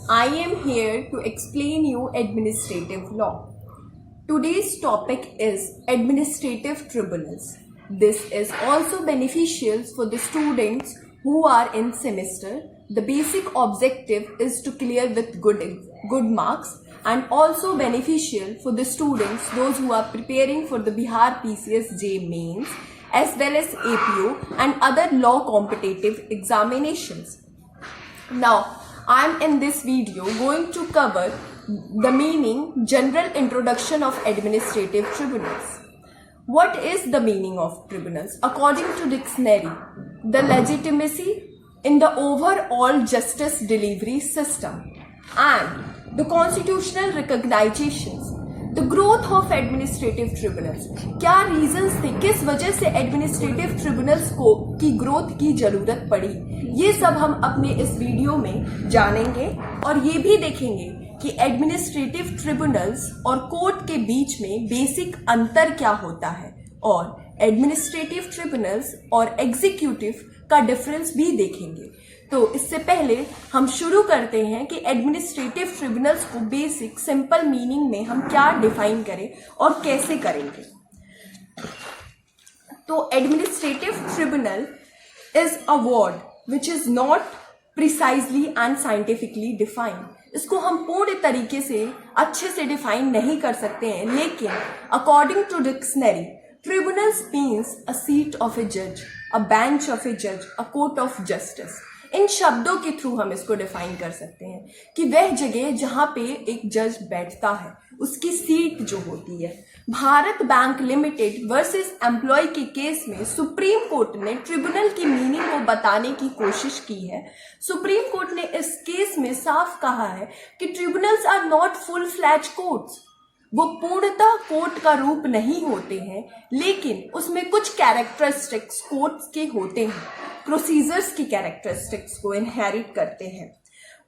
I am here to explain you administrative law. Today's topic is administrative tribunals. This is also beneficial for the students who are in semester. The basic objective is to clear with good marks, and also beneficial for the students those who are preparing for the Bihar PCSJ mains as well as APO and other law competitive examinations. Now, I am in this video going to cover the meaning, general introduction of administrative tribunals. What is the meaning of tribunals? According to dictionary, the legitimacy in the overall justice delivery system and the constitutional recognitions, the growth of administrative tribunals. क्या reasons थे, किस वजह से administrative tribunals को की growth की जरूरत पड़ी, ये सब हम अपने इस वीडियो में जानेंगे और ये भी देखेंगे कि एडमिनिस्ट्रेटिव ट्रिब्यूनल्स और कोर्ट के बीच में बेसिक अंतर क्या होता है और एडमिनिस्ट्रेटिव ट्रिब्यूनल्स और एग्जीक्यूटिव का डिफरेंस भी देखेंगे। तो इससे पहले हम शुरू करते हैं कि एडमिनिस्ट्रेटिव ट्रिब्यूनल्स को बेसिक सिंपल मीनिंग में हम क्या डिफाइन करें और कैसे करेंगे। तो administrative tribunal is a word which is not precisely and scientifically defined. इसको हम पूर्ण तरीके से अच्छे से डिफाइन नहीं कर सकते हैं, लेकिन according to dictionary tribunals means a seat of ए जज, अ बेंच ऑफ ए जज, अ कोर्ट ऑफ जस्टिस। इन शब्दों के थ्रू हम इसको डिफाइन कर सकते हैं कि वह जगह जहां पे एक जज बैठता है, उसकी सीट जो होती है। Bharat bank limited versus employ के केस में सुप्रीम कोर्ट ने ट्रिब्यूनल की मीनिंग को बताने की कोशिश की है। सुप्रीम कोर्ट ने इस केस में साफ कहा है कि tribunals are not full fledged courts. वो पूर्णतः कोर्ट का रूप नहीं होते हैं, लेकिन उसमें कुछ कैरेक्टरिस्टिक्स कोर्ट्स के होते हैं, प्रोसीजर्स की कैरेक्टरिस्टिक्स को इनहेरिट करते हैं।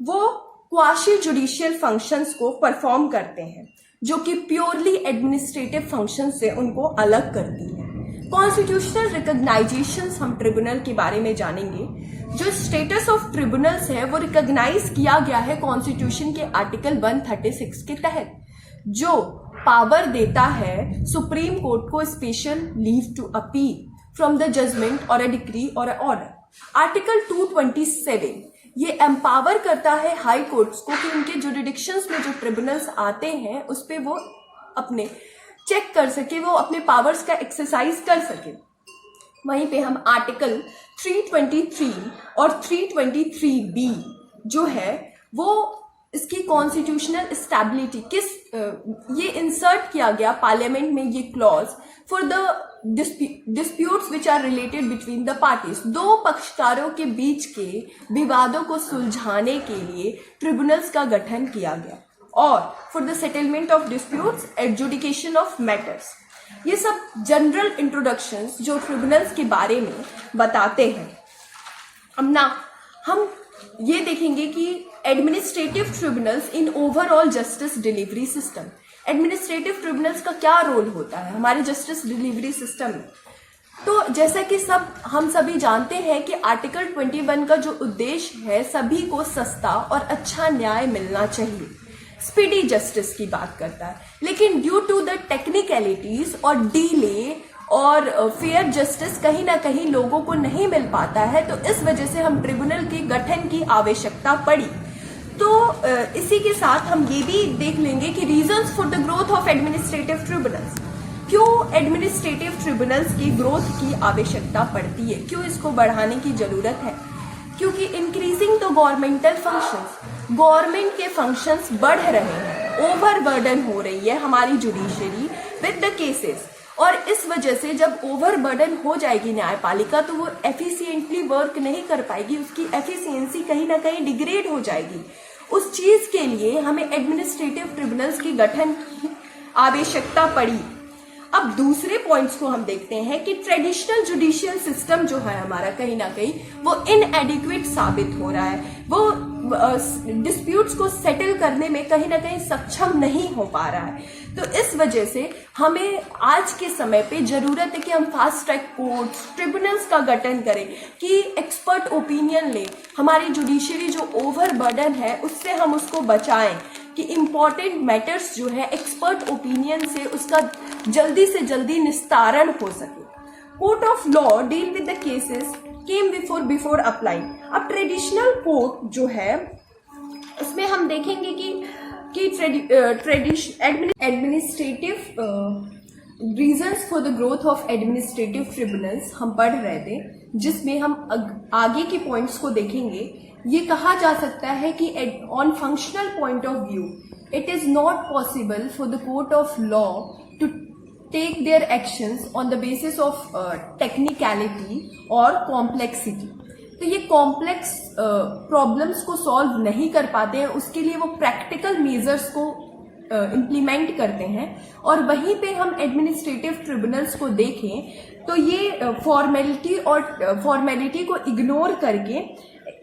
वो क्वाशी जुडिशियल फंक्शंस को परफॉर्म करते हैं, जो कि प्योरली एडमिनिस्ट्रेटिव फंक्शन से उनको अलग करती है। कॉन्स्टिट्यूशनल रिकॉग्नाइजेशंस हम ट्रिब्यूनल के बारे में जानेंगे। जो स्टेटस ऑफ ट्रिब्यूनल्स है वो रिकॉग्नाइज किया गया है कॉन्स्टिट्यूशन के आर्टिकल 136 के तहत, जो पावर देता है सुप्रीम कोर्ट को special leave to appeal from the judgment और अ डिक्री और अ ऑर्डर। आर्टिकल 227 ये एम्पावर करता है हाई कोर्ट्स को कि उनके जुरिडिक्शंस में जो ट्रिब्यूनल्स आते हैं उस पे वो अपने चेक कर सके, वो अपने पावर्स का एक्सरसाइज कर सके। वहीं पे हम आर्टिकल 323 और 323B जो है वो इसकी कॉन्स्टिट्यूशनल स्टेबिलिटी ये इंसर्ट किया गया पार्लियामेंट में ये clause for the disputes which are related between the parties. दो पक्षकारों के बीच के विवादों को सुलझाने के लिए ट्रिब्यूनल्स का गठन किया गया और for the settlement of disputes, adjudication of matters. ये सब जनरल इंट्रोडक्शंस जो ट्रिब्यूनल्स के बारे में बताते हैं। अब ना हम ये देखेंगे कि administrative tribunals in overall justice delivery system. Administrative tribunals का क्या रोल होता है हमारे जस्टिस डिलीवरी सिस्टम में। तो जैसा कि हम सभी जानते हैं कि आर्टिकल 21 का जो उद्देश्य है, सभी को सस्ता और अच्छा न्याय मिलना चाहिए, स्पीडी जस्टिस की बात करता है। लेकिन ड्यू टू द टेक्निकलिटीज और डिले और फेयर जस्टिस कहीं ना कहीं लोगों को नहीं मिल पाता है, तो इस वजह से हम ट्रिब्यूनल के गठन की आवश्यकता पड़ी। तो इसी के साथ हम ये भी देख लेंगे कि reasons for the growth of administrative tribunals, क्यों एडमिनिस्ट्रेटिव ट्रिब्यूनल्स की ग्रोथ की आवश्यकता पड़ती है, क्यों इसको बढ़ाने की जरूरत है। क्योंकि increasing the governmental functions, government के फंक्शंस बढ़ रहे हैं, ओवरबर्डन हो रही है हमारी जुडिशरी विद द केसेस, और इस वजह से जब ओवरबर्डन हो जाएगी न्यायपालिका तो वो एफिशिएंटली वर्क नहीं कर पाएगी, उसकी एफिशिएंसी कहीं ना कहीं डिग्रेड हो जाएगी। उस चीज के लिए हमें एडमिनिस्ट्रेटिव ट्रिब्यूनल्स की गठन की आवश्यकता पड़ी। अब दूसरे पॉइंट्स को हम देखते हैं कि ट्रेडिशनल जुडिशियल सिस्टम जो है हमारा कहीं ना कहीं वो इनएडिक्वेट साबित हो रहा है, वो डिस्प्यूट्स को सेटल करने में कहीं ना कहीं सक्षम नहीं हो पा रहा है। तो इस वजह से हमें आज के समय पे जरूरत है कि हम फास्ट ट्रैक कोर्ट्स, ट्रिब्यूनल्स का गठन करें, कि एक्सपर्ट ओपिनियन ले, हमारी जुडिशरी जो ओवरबर्डन है उससे हम उसको बचाएं, कि इम्पॉर्टेंट मैटर्स जो है एक्सपर्ट ओपिनियन से उसका जल्दी से जल्दी निस्तारण हो सके। Court of law deal with the cases came before applying. अब ट्रेडिशनल कोर्ट जो है उसमें हम देखेंगे कि administrative reasons for the growth of administrative tribunals हम पढ़ रहे थे, जिसमें हम आगे के पॉइंट्स को देखेंगे। ये कहा जा सकता है कि on functional point of view it is not possible for the court of law to take their actions on the basis of technicality और कॉम्प्लेक्सिटी। तो ये कॉम्प्लेक्स प्रॉब्लम्स को सॉल्व नहीं कर पाते हैं, उसके लिए वो प्रैक्टिकल मेजर्स को इम्प्लीमेंट करते हैं। और वहीं पे हम एडमिनिस्ट्रेटिव ट्रिब्यूनल्स को देखें तो ये फॉर्मेलिटी को इग्नोर करके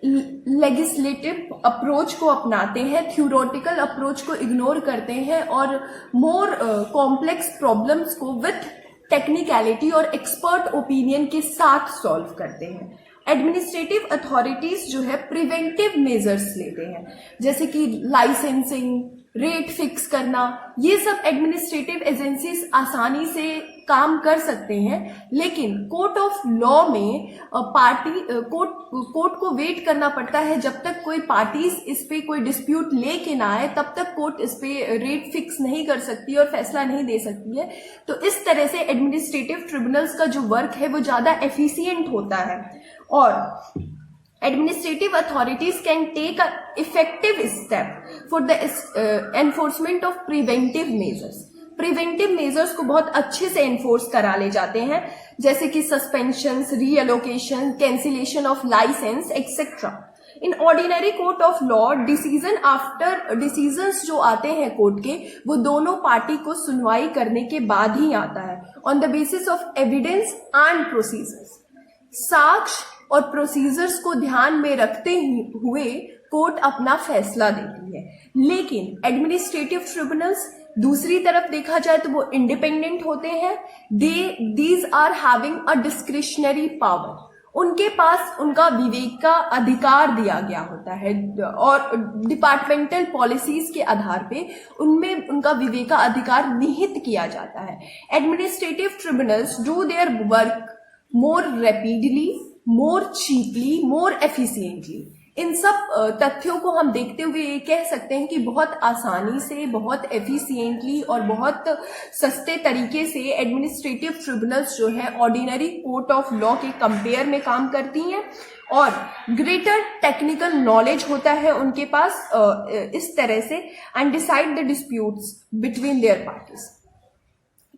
लेजिस्लेटिव अप्रोच को अपनाते हैं, थ्योरेटिकल अप्रोच को इग्नोर करते हैं और मोर कॉम्प्लेक्स प्रॉब्लम्स को विथ टेक्निकलिटी और एक्सपर्ट ओपिनियन के साथ सॉल्व करते हैं। एडमिनिस्ट्रेटिव अथॉरिटीज जो है प्रिवेंटिव मेजर्स लेते हैं, जैसे कि लाइसेंसिंग, रेट फिक्स करना, ये सब एडमिनिस्ट्रेटिव एजेंसीज आसानी से काम कर सकते हैं। लेकिन कोर्ट ऑफ लॉ में कोर्ट को वेट करना पड़ता है जब तक कोई पार्टीज इस पे कोई डिस्प्यूट लेके ना आए, तब तक कोर्ट इस पे रेट फिक्स नहीं कर सकती और फैसला नहीं दे सकती है। तो इस तरह से एडमिनिस्ट्रेटिव ट्रिब्यूनल्स का जो वर्क है वो ज्यादा एफिशिएंट होता है और administrative authorities can take an effective step for the enforcement of preventive measures. Preventive measures को बहुत अच्छे से एनफोर्स करा ले जाते हैं, जैसे कि suspension, reallocation, cancellation of licence etcetera. In ordinary court of law decisions जो आते हैं कोर्ट के, वो दोनों पार्टी को सुनवाई करने के बाद ही आता है, on the basis of evidence and procedures. साक्ष्य और प्रोसीजर्स को ध्यान में रखते हुए कोर्ट अपना फैसला देती है। लेकिन एडमिनिस्ट्रेटिव ट्रिब्यूनल्स दूसरी तरफ देखा जाए तो वो इंडिपेंडेंट होते हैं। These are having a discretionary power. उनके पास उनका विवेक का अधिकार दिया गया होता है और डिपार्टमेंटल पॉलिसीज के आधार पे उनमें उनका विवेक का अधिकार निहित किया जाता है। Administrative tribunals do their work more rapidly, more cheaply, more efficiently. इन सब तथ्यों को हम देखते हुए ये कह सकते हैं कि बहुत आसानी से, बहुत एफिशिएंटली और बहुत सस्ते तरीके से एडमिनिस्ट्रेटिव ट्रिब्यूनल्स जो है ऑर्डिनरी कोर्ट ऑफ लॉ के कंपेयर में काम करती हैं और ग्रेटर टेक्निकल नॉलेज होता है उनके पास इस तरह से, and decide the disputes between their parties.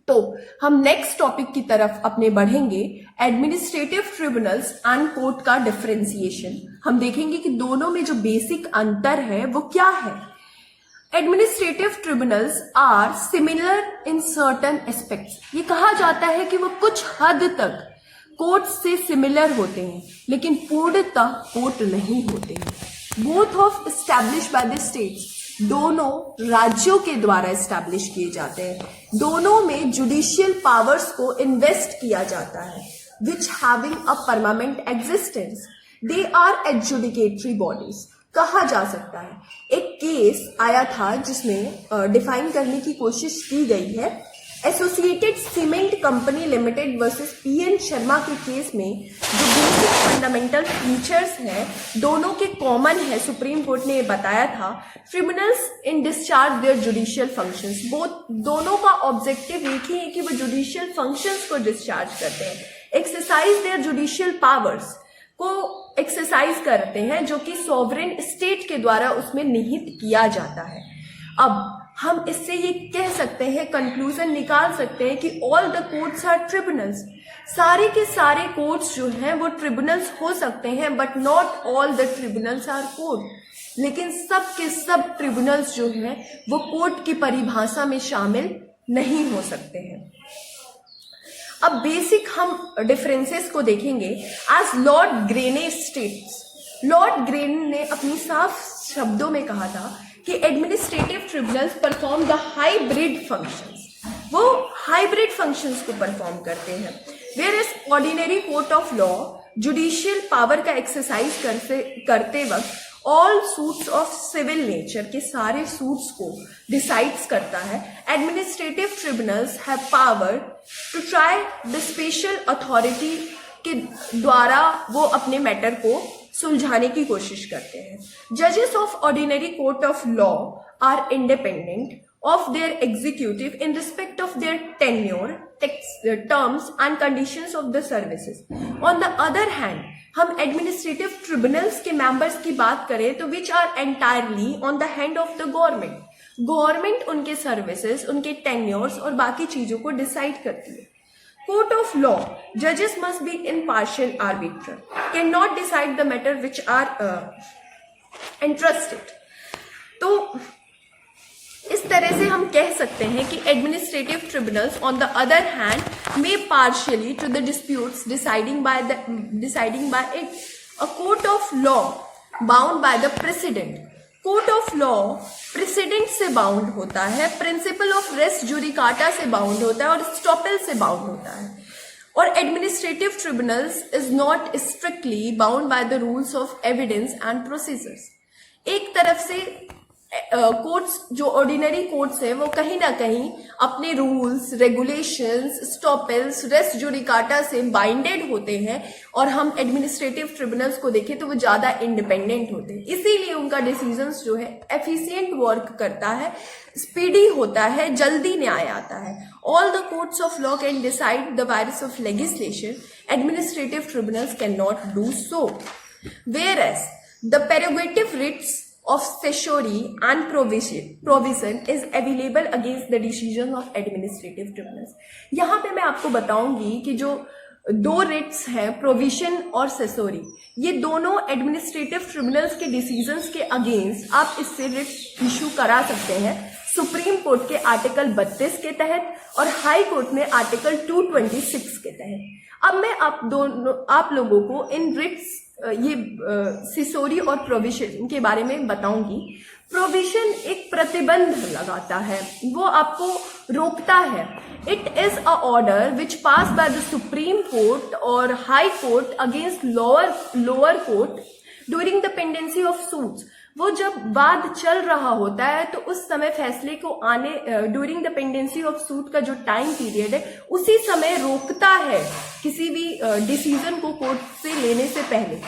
तो हम नेक्स्ट टॉपिक की तरफ अपने बढ़ेंगे, एडमिनिस्ट्रेटिव ट्रिब्यूनल्स एंड कोर्ट का डिफरेंशिएशन। हम देखेंगे कि दोनों में जो बेसिक अंतर है वो क्या है। Administrative tribunals are similar in certain aspects. ये कहा जाता है कि वो कुछ हद तक कोर्ट से सिमिलर होते हैं, लेकिन पूर्णतः कोर्ट नहीं होते हैं। Both of establish by the states, दोनों राज्यों के द्वारा एस्टैब्लिश किए जाते हैं। दोनों में जुडिशियल पावर्स को इन्वेस्ट किया जाता है, which having a permanent existence. They are adjudicatory bodies. कहा जा सकता है, एक केस आया था जिसमें डिफाइन करने की कोशिश की गई है। Associated cement company limited versus PN Sharma के केस में जो बेसिक फंडामेंटल फीचर्स हैं दोनों के कॉमन है, सुप्रीम कोर्ट ने ये बताया था। Tribunals in discharge their judicial functions, दोनों का ऑब्जेक्टिव एक ही है कि वो जुडिशियल फंक्शंस को डिस्चार्ज करते हैं, एक्सरसाइज देयर जुडिशियल पावर्स को एक्सरसाइज करते हैं, जो कि सॉवरेन स्टेट के द्वारा उसमें निहित किया जाता है। अब हम इससे ये कह सकते हैं, कंक्लूजन निकाल सकते हैं कि all the courts are tribunals. सारे के सारे कोर्ट्स जो हैं वो ट्रिब्यूनल्स हो सकते हैं, but not all the tribunals are court. लेकिन सब के सब ट्रिब्यूनल्स जो हैं वो कोर्ट की परिभाषा में शामिल नहीं हो सकते हैं। अब बेसिक हम डिफरेंसेस को देखेंगे एज लॉर्ड ग्रे ने स्टेट्स। लॉर्ड ग्रे ने अपनी साफ शब्दों में कहा था कि administrative tribunals perform the hybrid functions, वो हाइब्रिड फंक्शंस को परफॉर्म करते हैं। Where is ordinary court of law judicial power का एक्सरसाइज करते वक्त all suits of civil nature के सारे सूट्स को डिसाइड्स करता है। Administrative tribunals have power to try the special authority के द्वारा वो अपने मैटर को सुलझाने की कोशिश करते हैं। जजेस of ordinary court of law are independent of their executive in respect of their tenure, terms and conditions of the services. On the other hand, हम administrative tribunals के members की बात करें तो which are entirely on the hand of the government. Government उनके services, उनके tenures और बाकी चीजों को decide करती है। Court of law, judges must be impartial arbiter, cannot decide the matter which are entrusted. तो इस तरह से हम कह सकते हैं कि administrative tribunals on the other hand may partially to the disputes deciding by it. A court of law bound by the precedent. Court of law precedent से बाउंड होता है, प्रिंसिपल ऑफ रेस जुडिकाटा से bound होता है और estoppel से bound होता है। और administrative tribunals is not strictly bound by the rules of evidence and procedures. एक तरफ से कोर्ट्स जो ऑर्डिनरी कोर्ट्स है वो कहीं ना कहीं अपने रूल्स, रेगुलेशंस, स्टॉपेल्स, रेस जुडिकाटा से बाइंडेड होते हैं और हम एडमिनिस्ट्रेटिव ट्रिब्यूनल्स को देखें तो वो ज्यादा इंडिपेंडेंट होते हैं। इसीलिए उनका डिसीजंस जो है एफिशिएंट वर्क करता है, स्पीडी होता है, जल्दी न्याय आता है। All the courts of law can decide the virus of legislation, administrative tribunals can not do so. Whereas the prerogative writs of certiorari and provision is available against the decisions of administrative tribunals। यहाँ पे मैं आपको बताऊंगी कि जो दो Ritz हैं, provision और सेसोरी, ये दोनों एडमिनिस्ट्रेटिव ट्रिब्यूनल्स के डिसीजंस के अगेंस्ट आप इससे रिट इशू करा सकते हैं सुप्रीम कोर्ट के आर्टिकल 32 के तहत और हाई कोर्ट में आर्टिकल 226 के तहत। अब मैं आप लोगों को इन रिट्स ये सिसोरी और प्रोविजन के बारे में बताऊंगी। प्रोविजन एक प्रतिबंध लगाता है, वो आपको रोकता है। It is a order which pass by the Supreme Court और High Court against lower court during the pendency of suits. वो जब वाद चल रहा होता है तो उस समय फैसले को आने during the pendency of suit का जो टाइम पीरियड है उसी समय रोकता है किसी भी डिसीजन को कोर्ट से लेने से पहले।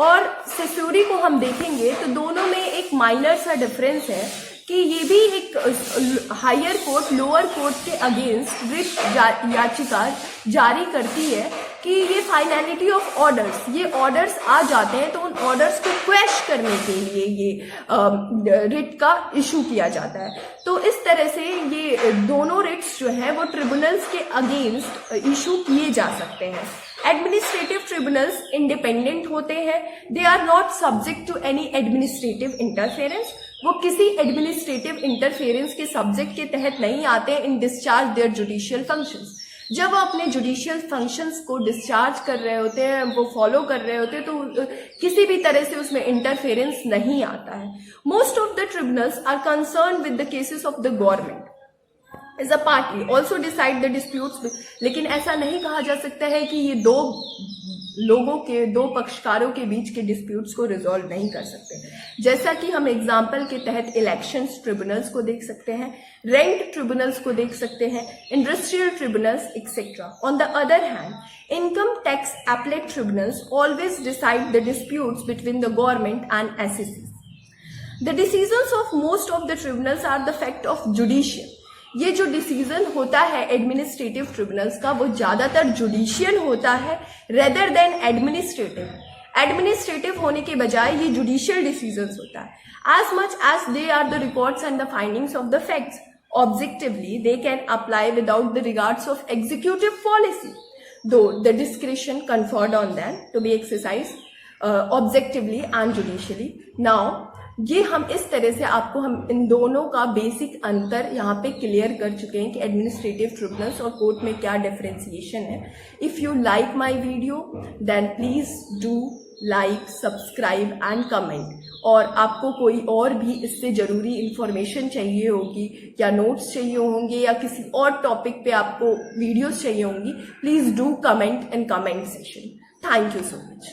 और सेसोरी को हम देखेंगे तो दोनों में एक माइनर सा डिफरेंस है कि ये भी एक हायर कोर्ट लोअर कोर्ट के अगेंस्ट रिट याचिका जारी करती है कि ये फाइनलिटी ऑफ ऑर्डर्स, ये ऑर्डर्स आ जाते हैं तो उन ऑर्डर्स को क्वेश करने के लिए ये रिट का इशू किया जाता है। तो इस तरह से ये दोनों रिट्स जो है वो ट्रिब्यूनल्स के अगेंस्ट इशू किए जा सकते हैं। एडमिनिस्ट्रेटिव ट्रिब्यूनल्स इंडिपेंडेंट होते हैं, they are not subject to any administrative interference. वो किसी एडमिनिस्ट्रेटिव इंटरफेरेंस के सब्जेक्ट के तहत नहीं आते in discharge their judicial functions. जब वो अपने जुडिशियल फंक्शंस को डिस्चार्ज कर रहे होते हैं, वो फॉलो कर रहे होते हैं, तो किसी भी तरह से उसमें इंटरफेरेंस नहीं आता है। Most of the tribunals are concern with the cases of the government as a party also decide the disputes. लेकिन ऐसा नहीं कहा जा सकता है कि ये दो पक्षकारों के बीच के डिस्प्यूट्स को रिजॉल्व नहीं कर सकते। जैसा कि हम एग्जाम्पल के तहत इलेक्शंस ट्रिब्यूनल्स को देख सकते हैं, रेंट ट्रिब्यूनल्स को देख सकते हैं, industrial tribunals etcetera. On the other hand, income tax appellate tribunals always decide the disputes between the government and assessee. The decisions of most of the tribunals are the fact of judicial. ये जो decision होता है administrative tribunals का वो ज्यादातर judicial होता है rather than administrative. Administrative होने के बजाय ये जुडिशियल डिसीजंस होता है। As much as they are the records and the findings of the facts objectively they can apply without the regards of executive policy, though the discretion conferred on them to be exercised objectively and judicially. Now ये हम इस तरह से आपको हम इन दोनों का basic अंतर यहाँ पे क्लियर कर चुके हैं कि एडमिनिस्ट्रेटिव ट्रिब्यूनल्स और कोर्ट में क्या डिफरेंशिएशन है. If you like my video then please do like, subscribe and comment. और आपको कोई और भी इससे ज़रूरी इंफॉर्मेशन चाहिए होगी या नोट्स चाहिए होंगे या किसी और टॉपिक पे आपको वीडियोस चाहिए होंगी, please do comment in comment session. Thank you so much.